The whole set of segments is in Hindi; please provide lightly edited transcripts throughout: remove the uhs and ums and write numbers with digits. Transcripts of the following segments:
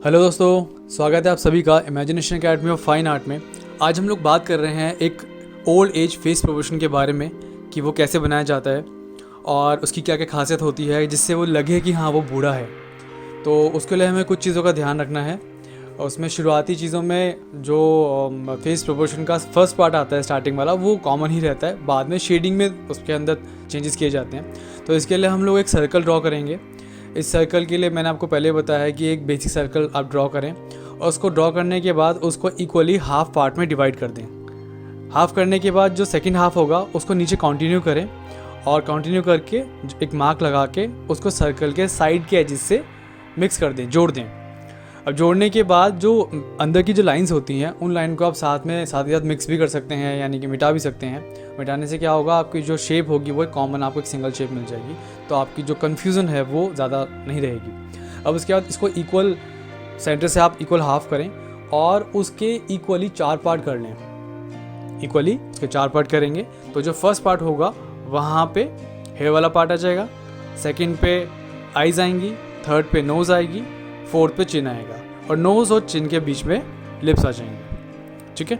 हेलो दोस्तों, स्वागत है आप सभी का imagination academy of fine art में। आज हम लोग बात कर रहे हैं एक ओल्ड एज फेस प्रोपोर्शन के बारे में कि वो कैसे बनाया जाता है और उसकी क्या क्या खासियत होती है जिससे वो लगे कि हाँ वो बूढ़ा है। तो उसके लिए हमें कुछ चीज़ों का ध्यान रखना है। और उसमें शुरुआती चीज़ों में जो फेस प्रोपोर्शन का फर्स्ट पार्ट आता है स्टार्टिंग वाला, वो कॉमन ही रहता है। बाद में शेडिंग में उसके अंदर चेंजेस किए जाते हैं। तो इसके लिए हम लोग एक सर्कल ड्रॉ करेंगे। इस सर्कल के लिए मैंने आपको पहले बताया है कि एक बेसिक सर्कल आप ड्रॉ करें और उसको ड्रॉ करने के बाद उसको इक्वली हाफ पार्ट में डिवाइड कर दें। हाफ करने के बाद जो सेकंड हाफ होगा उसको नीचे कंटिन्यू करें और कंटिन्यू करके एक मार्क लगा के उसको सर्कल के साइड के एजेस से मिक्स कर दें, जोड़ दें। अब जोड़ने के बाद जो अंदर की जो लाइंस होती हैं उन लाइन को आप साथ ही साथ मिक्स भी कर सकते हैं, यानी कि मिटा भी सकते हैं। मिटाने से क्या होगा, आपकी जो शेप होगी वो कॉमन आपको एक सिंगल शेप मिल जाएगी। तो आपकी जो कन्फ्यूज़न है वो ज़्यादा नहीं रहेगी। अब उसके बाद इसको इक्वल सेंटर से आप इक्वल हाफ करें और उसके इक्वली 4 पार्ट कर लें। इक्वली उसके 4 पार्ट करेंगे तो जो फर्स्ट पार्ट होगा वहाँ पे हेयर वाला पार्ट आ जाएगा, सेकंड पे आइज़ आएंगी, थर्ड पे नोज़ आएगी, फोर्थ पे चिन आएगा और नोज़ और चिन के बीच में लिप्स आ जाएंगे। ठीक है,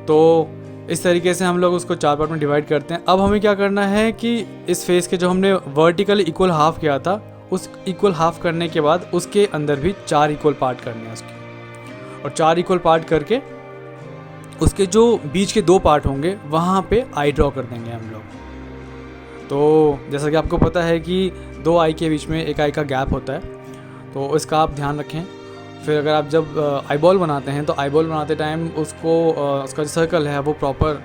तो इस तरीके से हम लोग उसको 4 पार्ट में डिवाइड करते हैं। अब हमें क्या करना है कि इस फेस के जो हमने वर्टिकली इक्वल हाफ किया था, उस इक्वल हाफ करने के बाद उसके अंदर भी 4 इक्वल पार्ट करने हैं उसके। और 4 इक्वल पार्ट करके उसके जो बीच के 2 पार्ट होंगे वहाँ पे आई ड्रॉ कर देंगे हम लोग। तो जैसा कि आपको पता है कि 2 आई के बीच में एक आई का गैप होता है, तो इसका आप ध्यान रखें। फिर अगर आप जब आई बॉल बनाते हैं तो आई बॉल बनाते टाइम उसको उसका जो सर्कल है वो प्रॉपर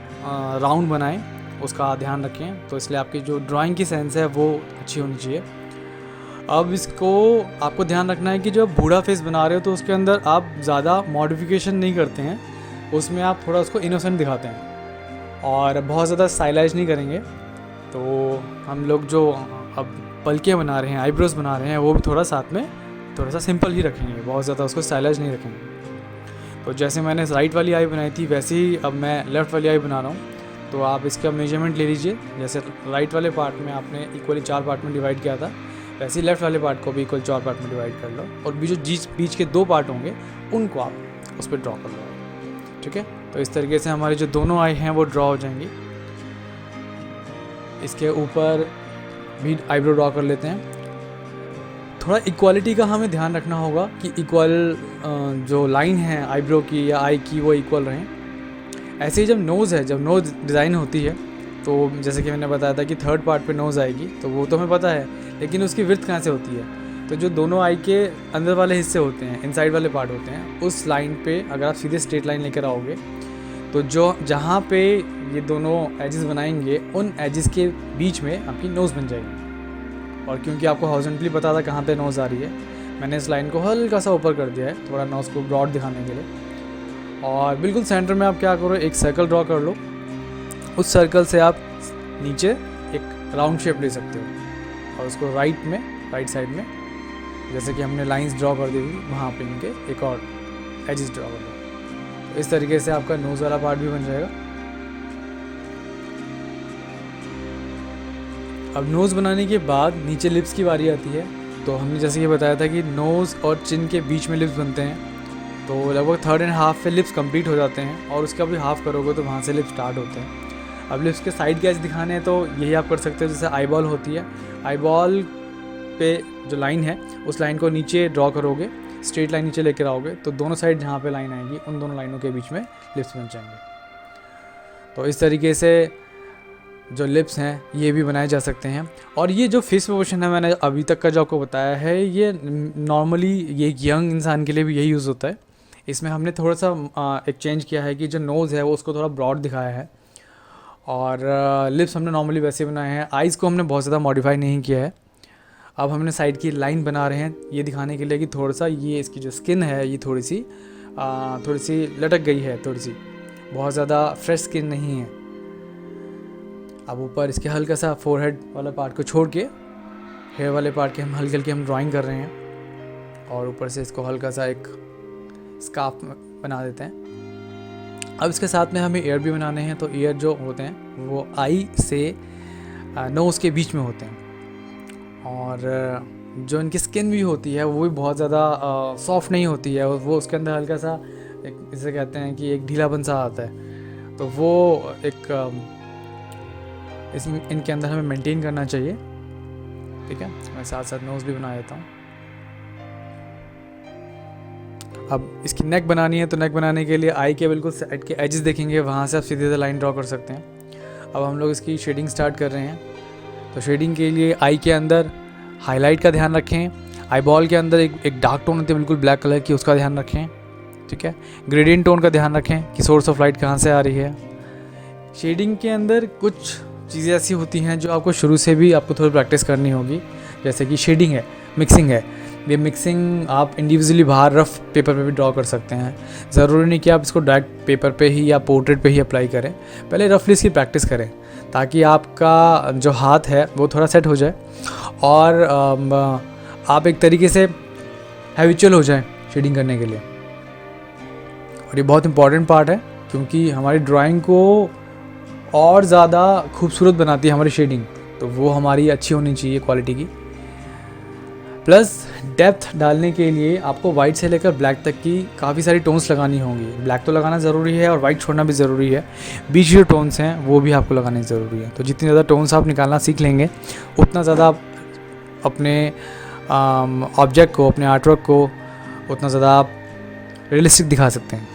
राउंड बनाएं, उसका ध्यान रखें। तो इसलिए आपकी जो ड्राइंग की सेंस है वो अच्छी होनी चाहिए। अब इसको आपको ध्यान रखना है कि जब बूढ़ा फेस बना रहे हो तो उसके अंदर आप ज़्यादा मॉडिफिकेशन नहीं करते हैं, उसमें आप थोड़ा उसको इनोसेंट दिखाते हैं और बहुत ज़्यादा स्टाइलाइज नहीं करेंगे। तो हम लोग जो अब पलकें बना रहे हैं, आईब्रोज बना रहे हैं, वो भी थोड़ा साथ में थोड़ा सा सिंपल ही रखेंगे, बहुत ज़्यादा उसको स्टाइलाइज नहीं रखेंगे। तो जैसे मैंने राइट वाली आई बनाई थी वैसे ही अब मैं लेफ़्ट वाली आई बना रहा हूँ। तो आप इसका मेजरमेंट ले लीजिए। जैसे राइट वाले पार्ट में आपने इक्वली 4 पार्ट में डिवाइड किया था, वैसे ही लेफ़्ट वाले पार्ट को भी इक्वल 4 पार्ट में डिवाइड कर लो और बीच के 2 पार्ट होंगे उनको आप उस पर ड्रॉ कर लो। ठीक है, तो इस तरीके से हमारी जो दोनों आई हैं वो ड्रॉ हो जाएंगी। इसके ऊपर भी आईब्रो ड्रॉ कर लेते हैं। थोड़ा इक्वालिटी का हमें ध्यान रखना होगा कि इक्वल जो लाइन है आईब्रो की या आई की वो इक्वल रहें। ऐसे ही जब नोज़ है, जब नोज़ डिज़ाइन होती है तो जैसे कि मैंने बताया था कि थर्ड पार्ट पे नोज़ आएगी, तो वो तो हमें पता है, लेकिन उसकी विड्थ कहाँ से होती है। तो जो दोनों आई के अंदर वाले हिस्से होते हैं, इनसाइड वाले पार्ट होते हैं, उस लाइन पे अगर आप सीधे स्ट्रेट लाइन लेकर आओगे तो जो जहाँ पे ये दोनों एजेस बनाएंगे उन एजेस के बीच में आपकी नोज़ बन जाएगी। और क्योंकि आपको हॉरिजॉन्टली पता था कहाँ पे नोज़ आ रही है, मैंने इस लाइन को हल्का सा ऊपर कर दिया है थोड़ा नोज़ को ब्रॉड दिखाने के लिए। और बिल्कुल सेंटर में आप क्या करो, एक सर्कल ड्रॉ कर लो। उस सर्कल से आप नीचे एक राउंड शेप ले सकते हो और उसको राइट साइड में जैसे कि हमने लाइंस ड्रॉ कर दी थी वहाँ पे इनके एक और एजेस ड्रॉ कर दो। तो इस तरीके से आपका नोज़ वाला पार्ट भी बन जाएगा। अब नोज़ बनाने के बाद नीचे लिप्स की बारी आती है। तो हमने जैसे कि बताया था कि नोज़ और चिन के बीच में लिप्स बनते हैं, तो लगभग 3.5 पे लिप्स कंप्लीट हो जाते हैं और उसका भी हाफ करोगे तो वहाँ से लिप्स स्टार्ट होते हैं। अब लिप्स के साइड के एज दिखाने हैं तो यही आप कर सकते हो। जैसे आई बॉल होती है, आई बॉल पे जो लाइन है उस लाइन को नीचे ड्रॉ करोगे, स्ट्रेट लाइन नीचे लेकर आओगे तो दोनों साइड जहाँ पे लाइन आएगी उन दोनों लाइनों के बीच में लिप्स बन जाएंगे। तो इस तरीके से जो लिप्स हैं ये भी बनाए जा सकते हैं। और ये जो फेस प्रोपोर्शन है मैंने अभी तक का जो आपको बताया है, ये नॉर्मली ये एक यंग इंसान के लिए भी यही यूज़ होता है। इसमें हमने थोड़ा सा एक चेंज किया है कि जो नोज़ है वो उसको थोड़ा ब्रॉड दिखाया है और लिप्स हमने नॉर्मली वैसे बनाए हैं। आइज़ को हमने बहुत ज़्यादा मॉडिफाई नहीं किया है। अब हमने साइड की लाइन बना रहे हैं ये दिखाने के लिए कि थोड़ा सा ये इसकी जो स्किन है ये थोड़ी सी लटक गई है, थोड़ी सी, बहुत ज़्यादा फ्रेश स्किन नहीं है। अब ऊपर इसके हल्का सा फोरहेड वाला पार्ट को छोड़ के हेयर वाले पार्ट के हम हल्की हम ड्राइंग कर रहे हैं और ऊपर से इसको हल्का सा एक स्कार्फ बना देते हैं। अब इसके साथ में हमें ईयर भी बनाने हैं। तो ईयर जो होते हैं वो आई से नोज़ के बीच में होते हैं और जो इनकी स्किन भी होती है वो भी बहुत ज़्यादा सॉफ्ट नहीं होती है, और वो उसके अंदर हल्का सा एक, इसे कहते हैं कि एक ढीलापन सा आता है। तो वो एक इनके अंदर हमें मेंटेन करना चाहिए। ठीक है, मैं साथ साथ नोज़ भी बना देता हूँ। अब इसकी नेक बनानी है, तो नेक बनाने के लिए आई के बिल्कुल साइड के एजेस देखेंगे, वहाँ से आप सीधे से लाइन ड्रॉ कर सकते हैं। अब हम लोग इसकी शेडिंग स्टार्ट कर रहे हैं। तो शेडिंग के लिए आई के अंदर हाईलाइट का ध्यान रखें, आई बॉल के अंदर एक डार्क टोन होती है बिल्कुल ब्लैक कलर की, उसका ध्यान रखें। ठीक है, ग्रेडियंट टोन का ध्यान रखें कि सोर्स ऑफ लाइट कहाँ से आ रही है। शेडिंग के अंदर कुछ चीज़ें ऐसी होती हैं जो आपको शुरू से भी आपको थोड़ी प्रैक्टिस करनी होगी, जैसे कि शेडिंग है, मिक्सिंग है। ये मिक्सिंग आप इंडिविजुअली बाहर रफ पेपर पे भी ड्रॉ कर सकते हैं। ज़रूरी नहीं कि आप इसको डायरेक्ट पेपर पे ही या पोर्ट्रेट पे ही अप्लाई करें, पहले रफली इसकी प्रैक्टिस करें ताकि आपका जो हाथ है वो थोड़ा सेट हो जाए और आप एक तरीके से हैबिचुअल हो जाए शेडिंग करने के लिए। और ये बहुत इंपॉर्टेंट पार्ट है क्योंकि हमारी ड्राइंग को और ज़्यादा खूबसूरत बनाती है हमारी शेडिंग, तो वो हमारी अच्छी होनी चाहिए क्वालिटी की। प्लस डेप्थ डालने के लिए आपको वाइट से लेकर ब्लैक तक की काफ़ी सारी टोन्स लगानी होंगी। ब्लैक तो लगाना ज़रूरी है और वाइट छोड़ना भी ज़रूरी है। बीच जो टोन्स हैं वो भी आपको लगाने ज़रूरी है। तो जितनी ज़्यादा टोन्स आप निकालना सीख लेंगे उतना ज़्यादा आप अपने ऑब्जेक्ट को, अपने आर्टवर्क को उतना ज़्यादा आप रियलिस्टिक दिखा सकते हैं।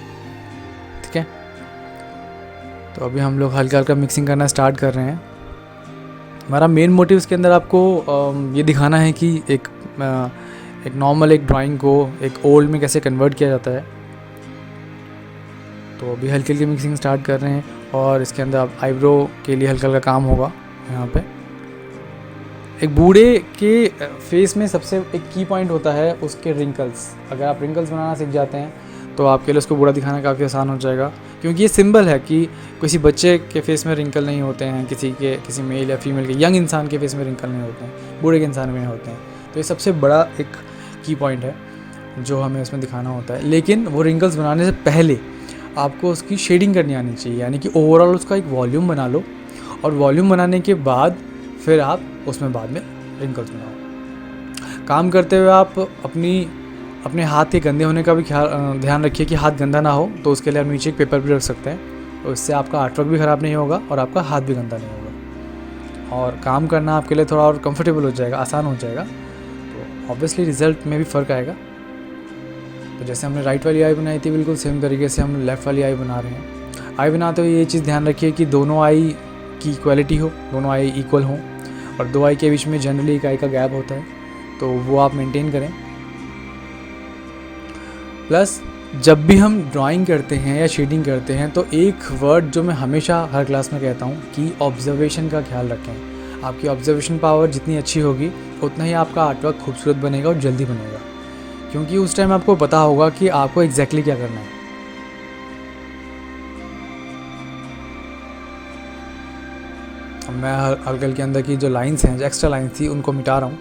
ठीक है, तो अभी हम लोग हल्का हल्का मिक्सिंग करना स्टार्ट कर रहे हैं। हमारा मेन मोटिव इसके अंदर आपको ये दिखाना है कि एक नॉर्मल एक ड्राइंग को एक ओल्ड में कैसे कन्वर्ट किया जाता है। तो अभी हल्की हल्की मिक्सिंग स्टार्ट कर रहे हैं और इसके अंदर आप आईब्रो के लिए हल्का हल्का काम होगा। यहाँ पे एक बूढ़े के फेस में सबसे एक की पॉइंट होता है उसके रिंकल्स। अगर आप रिंकल्स बनाना सीख जाते हैं तो आपके लिए उसको बूढ़ा दिखाना काफ़ी आसान हो जाएगा, क्योंकि ये सिंबल है कि किसी बच्चे के फेस में रिंकल नहीं होते हैं, किसी मेल या फीमेल के, यंग इंसान के फेस में रिंकल नहीं होते हैं, बूढ़े के इंसान में होते हैं। तो ये सबसे बड़ा एक की पॉइंट है जो हमें उसमें दिखाना होता है। लेकिन वो रिंकल्स बनाने से पहले आपको उसकी शेडिंग करनी आनी चाहिए, यानी कि ओवरऑल उसका एक वॉल्यूम बना लो, और वॉल्यूम बनाने के बाद फिर आप उसमें बाद में रिंकल्स बनाओ। काम करते हुए आप अपने हाथ के गंदे होने का भी ध्यान रखिए कि हाथ गंदा ना हो। तो उसके लिए आप नीचे एक पेपर भी रख सकते हैं, तो इससे आपका आर्टवर्क भी ख़राब नहीं होगा और आपका हाथ भी गंदा नहीं होगा, और काम करना आपके लिए थोड़ा और कंफर्टेबल हो जाएगा, आसान हो जाएगा। तो ऑब्वियसली रिज़ल्ट में भी फ़र्क आएगा। तो जैसे हमने राइट वाली आई बनाई थी, बिल्कुल सेम तरीके से हम लेफ़्ट वाली आई बना रहे हैं। आई बनाते हुए ये चीज़ ध्यान रखिए कि दोनों आई की इक्वलिटी हो, दोनों आई इक्वल हों, और दो आई के बीच में जनरली एक आई का गैप होता है, तो वो आप मेंटेन करें। प्लस जब भी हम ड्राइंग करते हैं या शेडिंग करते हैं तो एक वर्ड जो मैं हमेशा हर क्लास में कहता हूँ कि ऑब्जर्वेशन का ख्याल रखें। आपकी ऑब्जर्वेशन पावर जितनी अच्छी होगी उतना ही आपका आर्टवर्क खूबसूरत बनेगा और जल्दी बनेगा, क्योंकि उस टाइम आपको पता होगा कि आपको एग्जैक्टली क्या करना है। अब मैं हल्के के अंदर की जो लाइंस हैं, जो एक्स्ट्रा लाइंस थी, उनको मिटा रहा हूँ,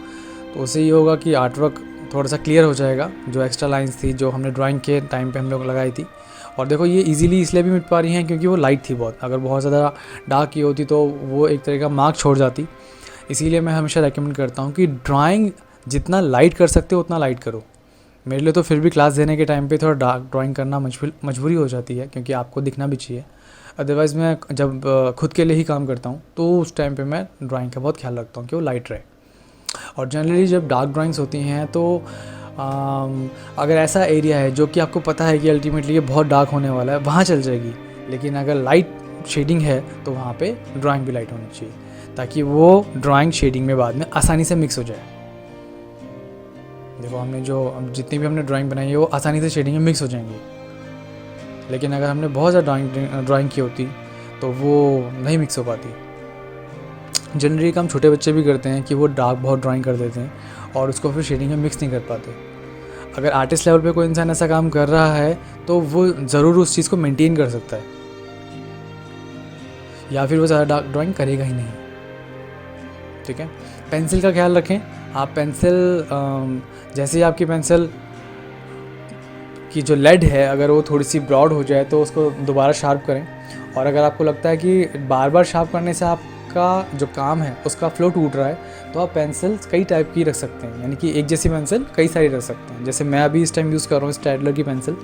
तो उससे ये होगा कि आर्टवर्क थोड़ा सा क्लियर हो जाएगा। जो एक्स्ट्रा लाइंस थी जो हमने ड्राइंग के टाइम पे हम लोग लगाई थी, और देखो ये इजीली इसलिए भी मिट पा रही हैं क्योंकि वो लाइट थी बहुत। अगर बहुत ज़्यादा डार्क की होती तो वो एक तरह का मार्क छोड़ जाती। इसीलिए मैं हमेशा रेकमेंड करता हूँ कि ड्राइंग जितना लाइट कर सकते हो उतना लाइट करो। मेरे लिए तो फिर भी क्लास देने के टाइम पे थोड़ा डार्क ड्राइंग करना मजबूरी हो जाती है, क्योंकि आपको दिखना भी चाहिए। अदरवाइज़ मैं जब खुद के लिए ही काम करता हूँ तो उस टाइम पे मैं ड्राइंग का बहुत ख्याल रखता हूँ कि वो लाइट रहे। और जनरली जब डार्क ड्राइंग्स होती हैं तो अगर ऐसा एरिया है जो कि आपको पता है कि अल्टीमेटली ये बहुत डार्क होने वाला है, वहाँ चल जाएगी। लेकिन अगर लाइट शेडिंग है तो वहाँ पे ड्राइंग भी लाइट होनी चाहिए, ताकि वो ड्राइंग शेडिंग में बाद में आसानी से मिक्स हो जाए। देखो हमने जितनी भी हमने ड्राइंग बनाई है वो आसानी से शेडिंग में मिक्स हो जाएंगी। लेकिन अगर हमने बहुत ज़्यादा ड्राइंग की होती तो वो नहीं मिक्स हो पाती। जनरली काम छोटे बच्चे भी करते हैं कि वो डार्क बहुत ड्राइंग कर देते हैं और उसको फिर शेडिंग में मिक्स नहीं कर पाते। अगर आर्टिस्ट लेवल पे कोई इंसान ऐसा काम कर रहा है तो वो ज़रूर उस चीज़ को मेंटेन कर सकता है, या फिर वो ज़्यादा डार्क ड्राइंग करेगा ही नहीं। ठीक है, पेंसिल का ख्याल रखें। आप पेंसिल जैसे ही आपकी पेंसिल की जो लेड है अगर वो थोड़ी सी ब्रॉड हो जाए तो उसको दोबारा शार्प करें। और अगर आपको लगता है कि बार बार शार्प करने से आप आपका जो काम है उसका फ्लो टूट रहा है तो आप पेंसिल कई टाइप की रख सकते हैं, यानी कि एक जैसी पेंसिल कई सारी रख सकते हैं। जैसे मैं अभी इस टाइम यूज़ कर रहा हूँ स्टेडलर की पेंसिल,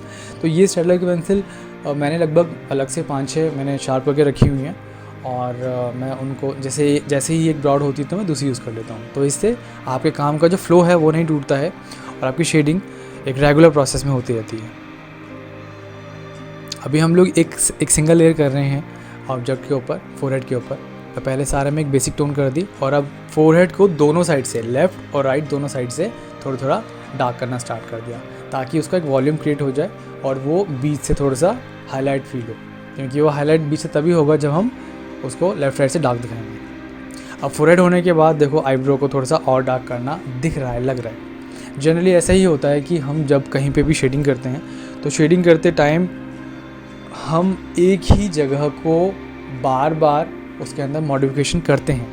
तो ये स्टेडलर की पेंसिल मैंने लगभग अलग से 5-6 मैंने शार्प करके रखी हुई हैं, और मैं उनको जैसे ही एक ब्रॉड होती है तो मैं दूसरी यूज़ कर लेता हूँ। तो इससे आपके काम का जो फ्लो है वो नहीं टूटता है और आपकी शेडिंग एक रेगुलर प्रोसेस में होती रहती है। अभी हम लोग एक सिंगल लेयर कर रहे हैं ऑब्जेक्ट के ऊपर, फोरहेड के ऊपर। तो पहले सारे में एक बेसिक टोन कर दी और अब फोरहेड को दोनों साइड से, लेफ़्ट और राइट दोनों साइड से थोड़ा थोड़ा डार्क करना स्टार्ट कर दिया, ताकि उसका एक वॉल्यूम क्रिएट हो जाए और वो बीच से थोड़ा सा हाईलाइट फील हो, क्योंकि वो हाईलाइट बीच से तभी होगा जब हम उसको लेफ्ट साइड से डार्क दिखाएंगे। अब फोरहेड होने के बाद देखो आईब्रो को थोड़ा सा और डार्क करना दिख रहा है, लग रहा है। जनरली ऐसा ही होता है कि हम जब कहीं पे भी शेडिंग करते हैं तो शेडिंग करते टाइम हम एक ही जगह को बार बार उसके अंदर मॉडिफिकेशन करते हैं,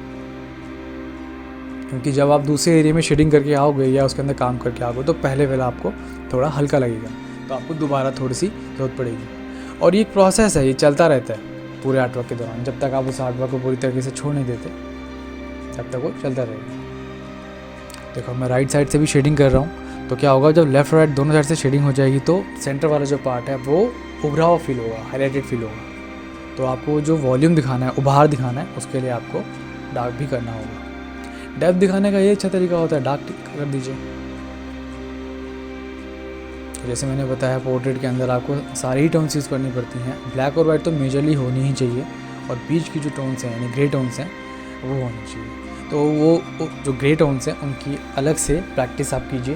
क्योंकि जब आप दूसरे एरिया में शेडिंग करके आओगे या उसके अंदर काम करके आओगे तो पहले आपको थोड़ा हल्का लगेगा, तो आपको दोबारा थोड़ी सी ज़रूरत पड़ेगी। और ये एक प्रोसेस है, ये चलता रहता है पूरे आर्टवर्क के दौरान। जब तक आप उस आर्टवर्क को पूरी तरीके से छोड़ नहीं देते तब तक वो चलता रहेगा। देखो मैं राइट साइड से भी शेडिंग कर रहा हूँ, तो क्या होगा जब लेफ़्ट राइट दोनों साइड से शेडिंग हो जाएगी तो सेंटर वाला जो पार्ट है वो उभरा हुआ फील होगा, हाईलाइटेड फील होगा। तो आपको जो वॉल्यूम दिखाना है, उभार दिखाना है, उसके लिए आपको डार्क भी करना होगा। डेप्थ दिखाने का ये अच्छा तरीका होता है, डार्क कर दीजिए। जैसे मैंने बताया पोर्ट्रेट के अंदर आपको सारी ही टोन्स यूज़ करनी पड़ती हैं। ब्लैक और वाइट तो मेजरली होनी ही चाहिए, और बीच की जो टोन्स हैं यानी ग्रे टोन्स हैं वो होनी चाहिए। तो वो जो ग्रे टोन्स हैं उनकी अलग से प्रैक्टिस आप कीजिए,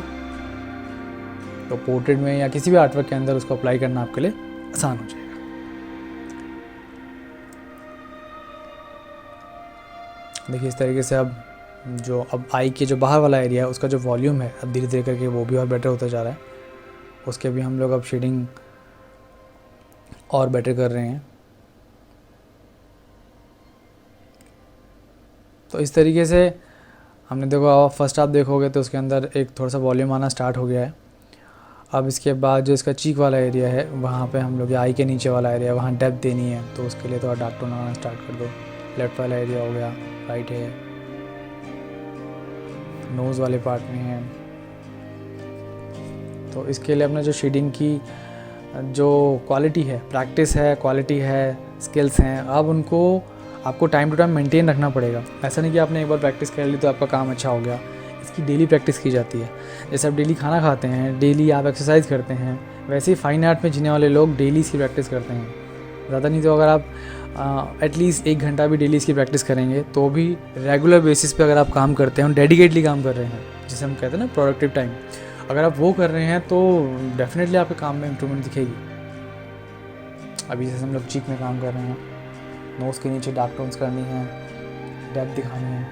तो पोर्ट्रेट में या किसी भी आर्टवर्क के अंदर उसको अप्लाई करना आपके लिए आसान हो जाएगा। देखिए इस तरीके से अब आई के जो बाहर वाला एरिया है उसका जो वॉल्यूम है अब धीरे धीरे करके वो भी और बेटर होता जा रहा है। उसके भी हम लोग अब शेडिंग और बेटर कर रहे हैं। तो इस तरीके से हमने देखो, फर्स्ट आप देखोगे तो उसके अंदर एक थोड़ा सा वॉल्यूम आना स्टार्ट हो गया है। अब इसके बाद जो इसका चीक वाला एरिया है वहाँ पे हम लोग, आई के नीचे वाला एरिया, वहाँ डेप्थ देनी है, तो उसके लिए थोड़ा डार्क टोन आना स्टार्ट कर दो। लेफ्ट वाला एरिया हो गया, राइट है, नोज़ वाले पार्ट में है। तो इसके लिए अपना जो शेडिंग की जो क्वालिटी है, प्रैक्टिस है, क्वालिटी है, स्किल्स हैं, अब उनको आपको टाइम टू टाइम मेंटेन रखना पड़ेगा। ऐसा नहीं कि आपने एक बार प्रैक्टिस कर ली तो आपका काम अच्छा हो गया। इसकी डेली प्रैक्टिस की जाती है। जैसे आप डेली खाना खाते हैं, डेली आप एक्सरसाइज करते हैं, वैसे ही फाइन आर्ट में जीने वाले लोग डेली इसकी प्रैक्टिस करते हैं। ज़्यादा नहीं तो अगर आप एटलीस्ट 1 घंटा भी डेली इसकी प्रैक्टिस करेंगे तो भी रेगुलर बेसिस पे अगर आप काम करते हैं, डेडिकेटली काम कर रहे हैं, जिसे हम कहते हैं ना प्रोडक्टिव टाइम, अगर आप वो कर रहे हैं तो डेफिनेटली आपके काम में इम्प्रूवमेंट दिखेगी। अभी जैसे हम लोग चीक में काम कर रहे हैं, नोज़ के नीचे डार्क टोन्स करनी है, डेप्थ दिखानी है,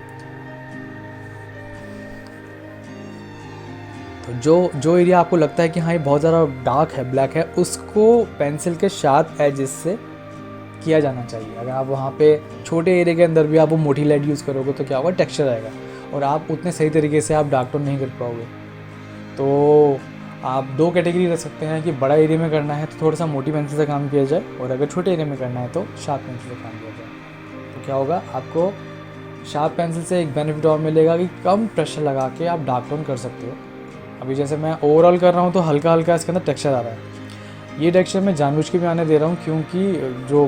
तो जो एरिया आपको लगता है कि हाँ ये बहुत ज़्यादा डार्क है, ब्लैक है, उसको पेंसिल के शार्प एजेस से किया जाना चाहिए। अगर आप वहाँ पे छोटे एरिया के अंदर भी आप वो मोटी लाइट यूज़ करोगे तो क्या होगा, टेक्सचर आएगा और आप उतने सही तरीके से आप डार्क टोन नहीं कर पाओगे। तो आप 2 कैटेगरी रख सकते हैं कि बड़ा एरिया में करना है तो थोड़ा सा मोटी पेंसिल से काम किया जाए, और अगर छोटे एरिया में करना है तो शार्प पेंसिल से काम किया जाए। तो क्या होगा, आपको शार्प पेंसिल से एक बेनिफिट और मिलेगा कि कम प्रेशर लगा के आप डार्क टोन कर सकते हो। अभी जैसे मैं ओवरऑल कर रहा हूँ तो हल्का हल्का इसके अंदर टेक्सचर आ रहा है। ये टेक्सचर मैं जानबूझ के भी आने दे रहा हूँ क्योंकि जो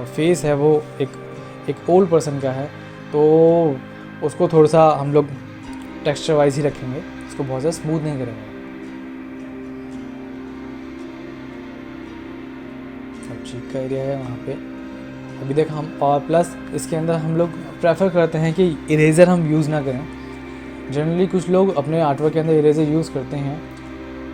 फेस है वो एक ओल्ड पर्सन का है, तो उसको थोड़ा सा हम लोग टेक्सचर वाइज ही रखेंगे, उसको बहुत ज़्यादा स्मूथ नहीं करेंगे। अब चीक का एरिया है वहाँ पे अभी देख हम, और प्लस इसके अंदर हम लोग प्रेफर करते हैं कि इरेज़र हम यूज़ ना करें। जनरली कुछ लोग अपने आर्टवर्क के अंदर इरेज़र यूज़ करते हैं।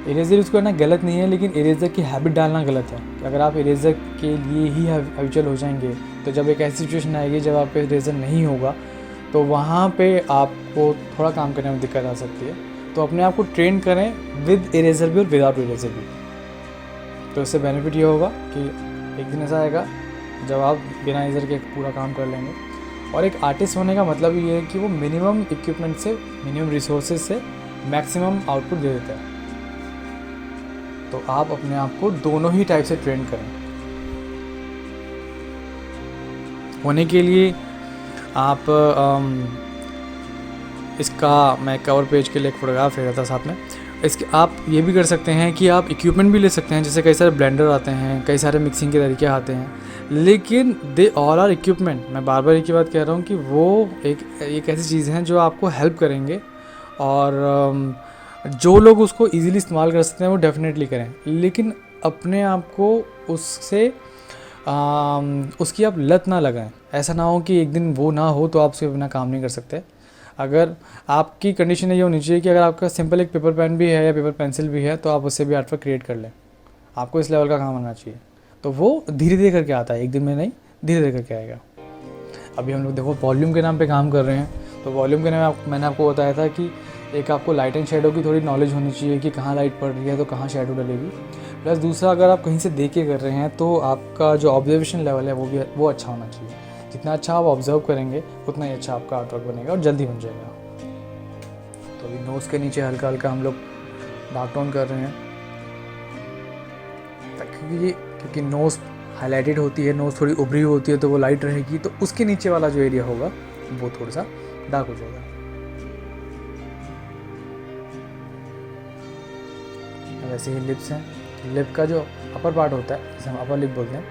इरेज़र यूज़ करना गलत नहीं है, लेकिन इरेज़र की हैबिट डालना गलत है। अगर आप इरेज़र के लिए ही हैबिचुअल हो जाएंगे तो जब एक ऐसी सिचुएशन आएगी जब आप पे इरेज़र नहीं होगा तो वहाँ पे आपको थोड़ा काम करने में दिक्कत आ सकती है। तो अपने आप को ट्रेन करें विद इरेज़र भी और विदाउट इरेज़र भी। तो इससे बेनिफिट ये होगा कि एक दिन ऐसा आएगा जब आप बिना इरेज़र के पूरा काम कर लेंगे। और एक आर्टिस्ट होने का मतलब ये है कि वो मिनिमम इक्विपमेंट से, मिनिमम रिसोर्सेज से मैक्सिमम आउटपुट दे देता है। तो आप अपने आप को दोनों ही टाइप से ट्रेन करें। होने के लिए आप इसका मैं कवर पेज के लिए एक फ़ोटोग्राफ ले रहा था साथ में। इसके आप ये भी कर सकते हैं कि आप इक्विपमेंट भी ले सकते हैं, जैसे कई सारे ब्लेंडर आते हैं, कई सारे मिक्सिंग के तरीके आते हैं, लेकिन दे ऑल आर इक्विपमेंट। मैं बार बार एक ही बात कह रहा हूँ कि वो एक ऐसी चीज़ हैं जो आपको हेल्प करेंगे, और जो लोग उसको इजीली इस्तेमाल कर सकते हैं वो डेफिनेटली करें, लेकिन अपने आप को उससे उसकी आप लत ना लगाएं। ऐसा ना हो कि एक दिन वो ना हो तो आप उसके बिना काम नहीं कर सकते। अगर आपकी कंडीशन ये होनी चाहिए कि अगर आपका सिंपल एक पेपर पेन भी है या पेपर पेंसिल भी है तो आप उससे भी आर्ट वर्क क्रिएट कर लें। आपको इस लेवल का काम आना चाहिए। तो वो धीरे धीरे करके आता है, एक दिन में नहीं, धीरे धीरे करके आएगा। अभी हम लोग देखो वॉल्यूम के नाम पे काम कर रहे हैं, तो वॉल्यूम के नाम मैंने आपको बताया था कि एक आपको लाइट एंड शेडो की थोड़ी नॉलेज होनी चाहिए कि कहाँ लाइट पड़ रही है तो कहाँ शेडो डलेगी। प्लस दूसरा, अगर आप कहीं से देख के कर रहे हैं तो आपका जो ऑब्जर्वेशन लेवल है वो अच्छा होना चाहिए। जितना अच्छा आप ऑब्जर्व करेंगे उतना ही अच्छा आपका आर्ट वर्क बनेगा और जल्दी बन जाएगा। तो अभी नोज़ के नीचे हल्का हल्का हम लोग डार्क टोन कर रहे हैं, क्योंकि नोज़ हाईलाइटेड होती है, नोज़ थोड़ी उभरी होती है तो वो लाइट रहेगी, तो उसके नीचे वाला जो एरिया होगा वो थोड़ा सा डार्क हो जाएगा। वैसे ही लिप्स हैं, लिप का जो अपर पार्ट होता है जिसे हम अपर लिप बोलते हैं,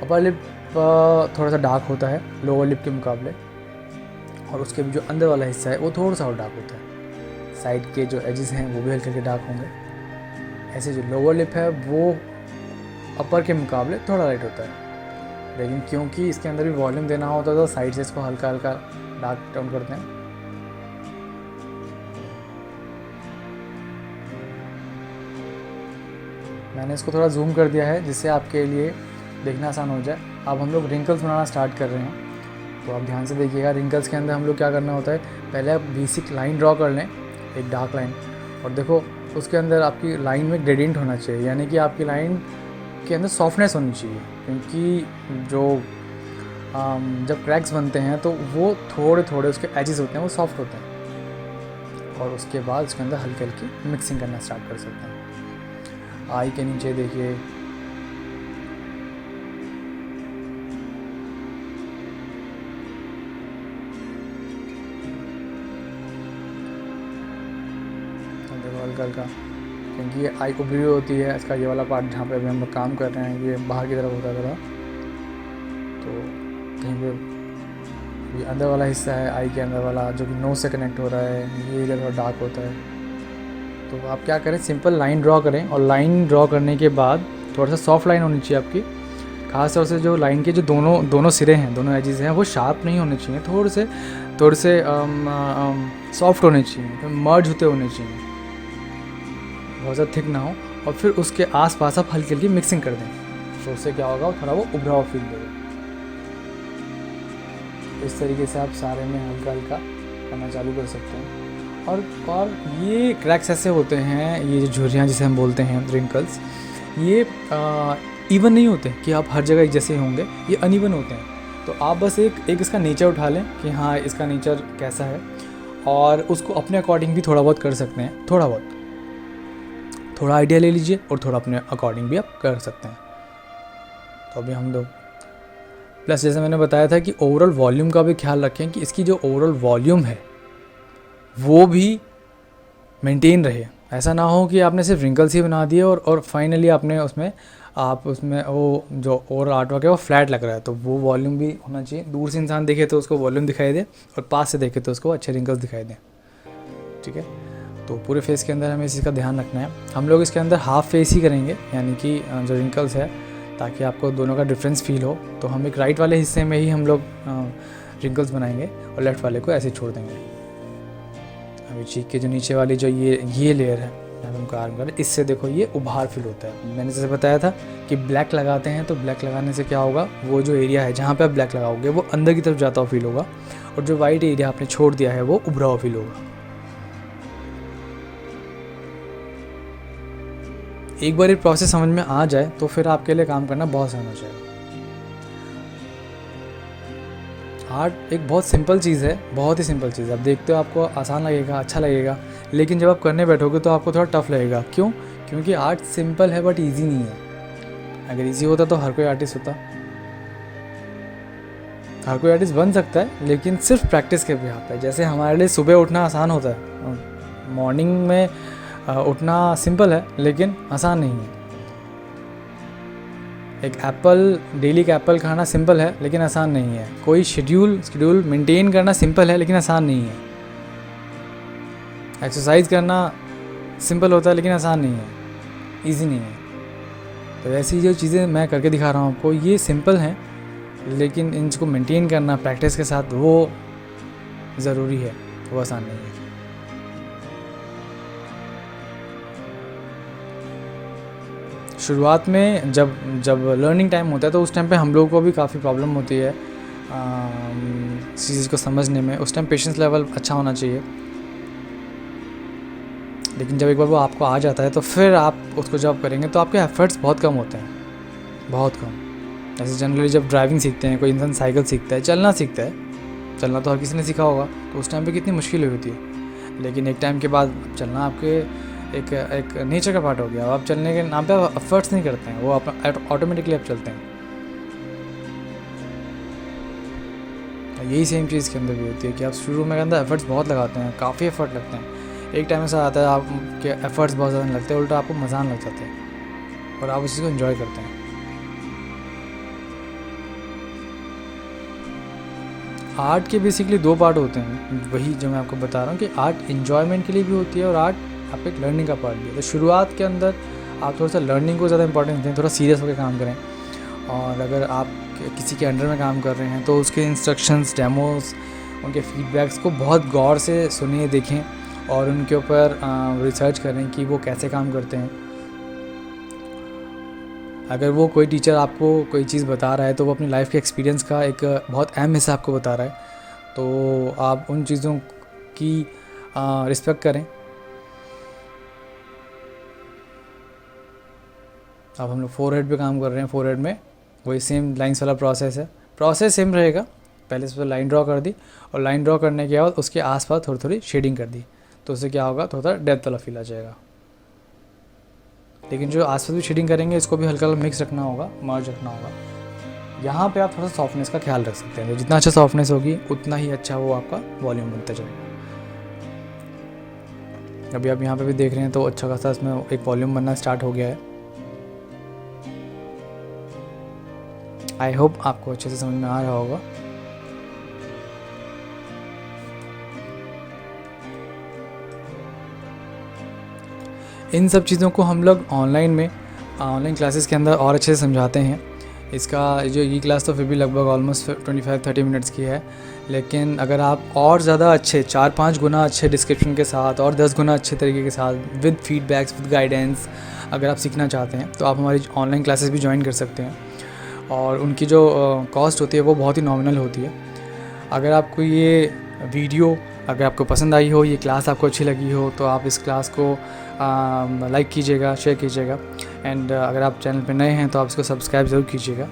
अपर लिप थोड़ा सा डार्क होता है लोअर लिप के मुकाबले, और उसके भी जो अंदर वाला हिस्सा है वो थोड़ा सा और डार्क होता है। साइड के जो एजेस हैं वो भी हल्के हल्के डार्क होंगे। ऐसे जो लोअर लिप है वो अपर के मुकाबले थोड़ा लाइट होता है, लेकिन क्योंकि इसके अंदर भी वॉल्यूम देना होता है तो साइड से इसको हल्का हल्का डार्क टोन करते हैं। मैंने इसको थोड़ा जूम कर दिया है जिससे आपके लिए देखना आसान हो जाए। अब हम लोग रिंकल्स बनाना स्टार्ट कर रहे हैं, तो आप ध्यान से देखिएगा। रिंकल्स के अंदर हम लोग क्या करना होता है, पहले आप बेसिक लाइन ड्रॉ कर लें, एक डार्क लाइन, और देखो उसके अंदर आपकी लाइन में ग्रेडियंट होना चाहिए, यानी कि आपकी लाइन के अंदर सॉफ्टनेस होनी चाहिए, क्योंकि जो जब क्रैक्स बनते हैं तो वो थोड़े थोड़े उसके एजेस होते हैं वो सॉफ्ट होते हैं, और उसके बाद उसके अंदर हल्की हल्की मिक्सिंग करना स्टार्ट कर सकते हैं। आई के नीचे देखिए देखो हल्का हल्का, क्योंकि ये आई उभरी होती है, इसका ये वाला पार्ट जहाँ पे अभी हम लोग काम कर रहे हैं ये बाहर की तरफ होता था, तो कहीं पे ये अंदर वाला हिस्सा है आई के अंदर वाला जो कि नोज से कनेक्ट हो रहा है, ये एरिया थोड़ा डार्क होता है। तो आप क्या करें, सिंपल लाइन ड्रॉ करें, और लाइन ड्रॉ करने के बाद थोड़ा सा सॉफ्ट लाइन होनी चाहिए आपकी। खास तौर से जो लाइन के जो दोनों सिरे हैं, दोनों एजेस हैं, वो शार्प नहीं होने चाहिए, थोड़े से सॉफ्ट होने चाहिए, मर्ज होते होने चाहिए, बहुत ज़्यादा थिक ना हो। और फिर उसके आसपास आप हल्की हल्की मिक्सिंग कर दें, तो उससे क्या होगा, थोड़ा वो उभरा हुआ फील देगा। इस तरीके से आप सारे में हल्का हल्का करना चालू कर सकते हैं। और ये क्रैक्स ऐसे होते हैं, ये जो झुर्रियाँ जिसे हम बोलते हैं रिंकल्स, ये इवन नहीं होते कि आप हर जगह एक जैसे होंगे, ये अनइवन होते हैं। तो आप बस एक इसका नेचर उठा लें कि हाँ इसका नेचर कैसा है, और उसको अपने अकॉर्डिंग भी थोड़ा बहुत कर सकते हैं, थोड़ा आइडिया ले लीजिए और थोड़ा अपने अकॉर्डिंग भी आप कर सकते हैं। तो अभी हम लोग प्लस जैसे मैंने बताया था कि ओवरऑल वॉल्यूम का भी ख्याल रखें कि इसकी जो ओवरऑल वॉल्यूम है वो भी मेंटेन रहे। ऐसा ना हो कि आपने सिर्फ रिंकल्स ही बना दिए और फाइनली आप उसमें वो जो ओवरऑल आर्ट वर्क है वो फ्लैट लग रहा है, तो वो वॉल्यूम भी होना चाहिए। दूर से इंसान देखे तो उसको वॉल्यूम दिखाई दे, और पास से देखे तो उसको अच्छे रिंकल्स दिखाई दें। ठीक है, तो पूरे फेस के अंदर हमें इसी का ध्यान रखना है। हम लोग इसके अंदर हाफ फेस ही करेंगे, यानी कि जो रिंकल्स है, ताकि आपको दोनों का डिफरेंस फील हो। तो हम एक राइट वाले हिस्से में ही हम लोग रिंकल्स बनाएंगे और लेफ़्ट वाले को ऐसे छोड़ देंगे। अभी चीक के जो नीचे वाली जो ये लेयर है हम काम करें, इससे देखो ये उभार फील होता है। मैंने जैसे बताया था कि ब्लैक लगाते हैं, तो ब्लैक लगाने से क्या होगा, वो जो एरिया है जहाँ पे आप ब्लैक लगाओगे वो अंदर की तरफ जाता हुआ फील होगा, और जो वाइट एरिया आपने छोड़ दिया है वो उभरा हुआ फील होगा। एक बार ये प्रोसेस समझ में आ जाए तो फिर आपके लिए काम करना बहुत आसान हो जाएगा। आर्ट एक बहुत सिंपल चीज़ है, बहुत ही सिंपल चीज़ है। आप देखते हो आपको आसान लगेगा, अच्छा लगेगा, लेकिन जब आप करने बैठोगे तो आपको थोड़ा टफ लगेगा। क्यों? क्योंकि आर्ट सिंपल है बट इजी नहीं है। अगर इजी होता तो हर कोई आर्टिस्ट होता। हर कोई आर्टिस्ट बन सकता है, लेकिन सिर्फ प्रैक्टिस के बिहाफ पे। जैसे हमारे लिए सुबह उठना आसान होता है, मॉर्निंग में उठना सिंपल है लेकिन आसान नहीं है। एक एप्पल, डेली का एप्पल खाना सिंपल है लेकिन आसान नहीं है। कोई शेड्यूल मेंटेन करना सिंपल है लेकिन आसान नहीं है। एक्सरसाइज करना सिंपल होता है लेकिन आसान नहीं है, ईजी नहीं है। तो ऐसी जो चीज़ें मैं करके दिखा रहा हूँ आपको, ये सिंपल हैं लेकिन इनको मेंटेन करना प्रैक्टिस के साथ वो ज़रूरी है, वो आसान नहीं है। शुरुआत में जब लर्निंग टाइम होता है तो उस टाइम पे हम लोगों को भी काफ़ी प्रॉब्लम होती है चीज़ को समझने में। उस टाइम पेशेंस लेवल अच्छा होना चाहिए, लेकिन जब एक बार वो आपको आ जाता है तो फिर आप उसको जब करेंगे तो आपके एफर्ट्स बहुत कम होते हैं, बहुत कम। जैसे जनरली जब ड्राइविंग सीखते हैं, कोई इंसान साइकिल सीखता है, चलना सीखता है, चलना तो हर किसी ने सीखा होगा, तो उस टाइम पे कितनी मुश्किल होती है। लेकिन एक टाइम के बाद चलना आपके एक नेचर का पार्ट हो गया। आप चलने के नाम पे एफर्ट्स नहीं करते हैं, वो अपना ऑटोमेटिकली आप चलते हैं। यही सेम चीज़ के अंदर भी होती है कि आप शुरू में अंदर एफर्ट्स बहुत लगाते हैं, काफ़ी एफर्ट लगते हैं। एक टाइम ऐसा आता है आपके एफर्ट्स बहुत ज़्यादा लगते हैं, उल्टा आपको मज़ा आने लग जाता है और आप उस चीज़ को एंजॉय करते हैं। आर्ट के बेसिकली 2 पार्ट होते हैं, वही जो मैं आपको बता रहा हूँ कि आर्ट एन्जॉयमेंट के लिए भी होती है और आर्ट आपके एक लर्निंग का पार्ट भी है। तो शुरुआत के अंदर आप थोड़ा सा लर्निंग को ज़्यादा इंपॉर्टेंस दें, थोड़ा सीरियस होकर काम करें। और अगर आप किसी के अंडर में काम कर रहे हैं तो उसके इंस्ट्रक्शंस, डेमोस, उनके फीडबैक्स को बहुत गौर से सुनिए, देखें और उनके ऊपर रिसर्च करें कि वो कैसे काम करते हैं। अगर वो कोई टीचर आपको कोई चीज़ बता रहा है तो वो अपनी लाइफ के एक्सपीरियंस का एक बहुत अहम हिस्सा आपको बता रहा है, तो आप उन चीज़ों की रिस्पेक्ट करें। अब हम लोग फोरहेड पे काम कर रहे हैं, फोरहेड में वही सेम लाइंस वाला प्रोसेस है, प्रोसेस सेम रहेगा। पहले इस पर लाइन ड्रॉ कर दी और लाइन ड्रॉ करने के बाद उसके आसपास थोड़ी थोड़ी शेडिंग कर दी, तो उससे क्या होगा, थोड़ा डेप्थ वाला फील आ जाएगा। लेकिन जो आसपास भी शेडिंग करेंगे इसको भी हल्का हल्का मिक्स रखना होगा, मर्ज रखना होगा। यहाँ पे आप थोड़ा सा सॉफ्टनेस का ख्याल रख सकते हैं, तो जितना अच्छा सॉफ्टनेस होगी उतना ही अच्छा वो आपका वॉल्यूम बनता जाएगा। अभी आप यहाँ पे भी देख रहे हैं तो अच्छा खासा इसमें एक वॉल्यूम बनना स्टार्ट हो गया है। आई होप आपको अच्छे से समझ में आ रहा होगा। इन सब चीज़ों को हम लोग ऑनलाइन क्लासेस के अंदर और अच्छे से समझाते हैं। इसका जो ये क्लास तो फिर भी लगभग ऑलमोस्ट 25-30 मिनट्स की है, लेकिन अगर आप और ज़्यादा अच्छे 4-5 गुना अच्छे डिस्क्रिप्शन के साथ और 10 गुना अच्छे तरीके के साथ विद फीडबैक्स, विद गाइडेंस अगर आप सीखना चाहते हैं तो आप हमारी ऑनलाइन क्लासेस भी ज्वाइन कर सकते हैं। और उनकी जो कॉस्ट होती है वो बहुत ही नॉमिनल होती है। अगर आपको ये वीडियो अगर आपको पसंद आई हो, ये क्लास आपको अच्छी लगी हो, तो आप इस क्लास को लाइक कीजिएगा, शेयर कीजिएगा। एंड अगर आप चैनल पे नए हैं तो आप इसको सब्सक्राइब ज़रूर कीजिएगा।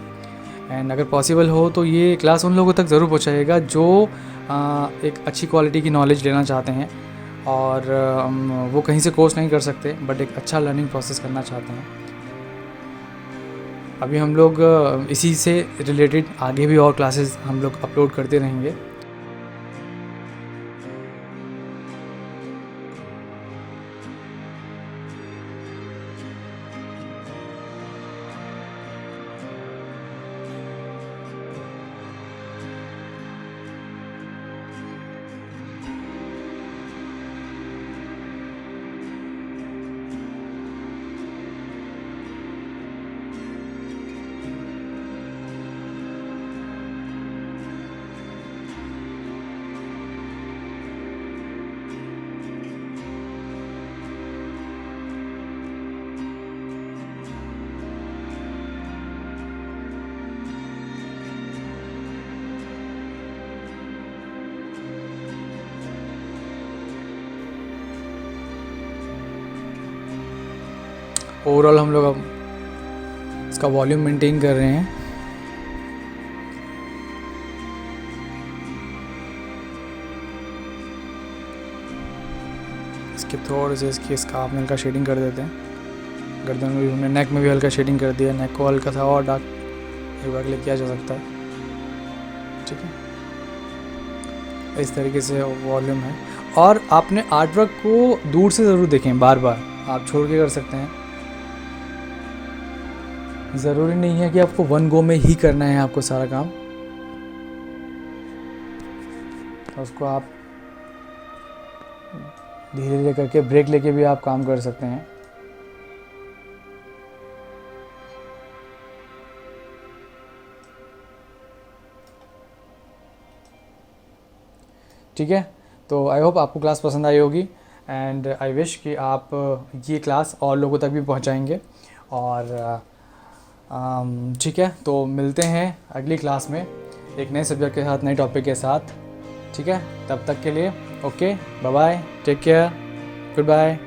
एंड अगर पॉसिबल हो तो ये क्लास उन लोगों तक ज़रूर पहुंचाइएगा जो एक अच्छी क्वालिटी की नॉलेज लेना चाहते हैं और वो कहीं से कोर्स नहीं कर सकते बट एक अच्छा लर्निंग प्रोसेस करना चाहते हैं। अभी हम लोग इसी से रिलेटेड आगे भी और क्लासेस हम लोग अपलोड करते रहेंगे। ओवरऑल हम लोग अब इसका वॉल्यूम मेंटेन कर रहे हैं। इसके थोड़े से इसकी स्कार्फ में हल्का शेडिंग कर देते हैं। गर्दन में भी हमने नेक में भी हल्का शेडिंग कर दिया, नेक को हल्का सा और डार्क एक बार के लिए किया जा सकता है। ठीक है, इस तरीके से वॉल्यूम है। और आपने आर्टवर्क को दूर से ज़रूर देखें, बार बार आप छोड़ के कर सकते हैं। ज़रूरी नहीं है कि आपको वन गो में ही करना है आपको सारा काम, उसको आप धीरे धीरे करके ब्रेक लेके भी आप काम कर सकते हैं। ठीक है, तो आई होप आपको क्लास पसंद आई होगी, एंड आई विश कि आप ये क्लास और लोगों तक भी पहुंचाएंगे। और ठीक है, तो मिलते हैं अगली क्लास में एक नए सब्जेक्ट के साथ, नए टॉपिक के साथ। ठीक है, तब तक के लिए okay, bye bye, take care, good bye.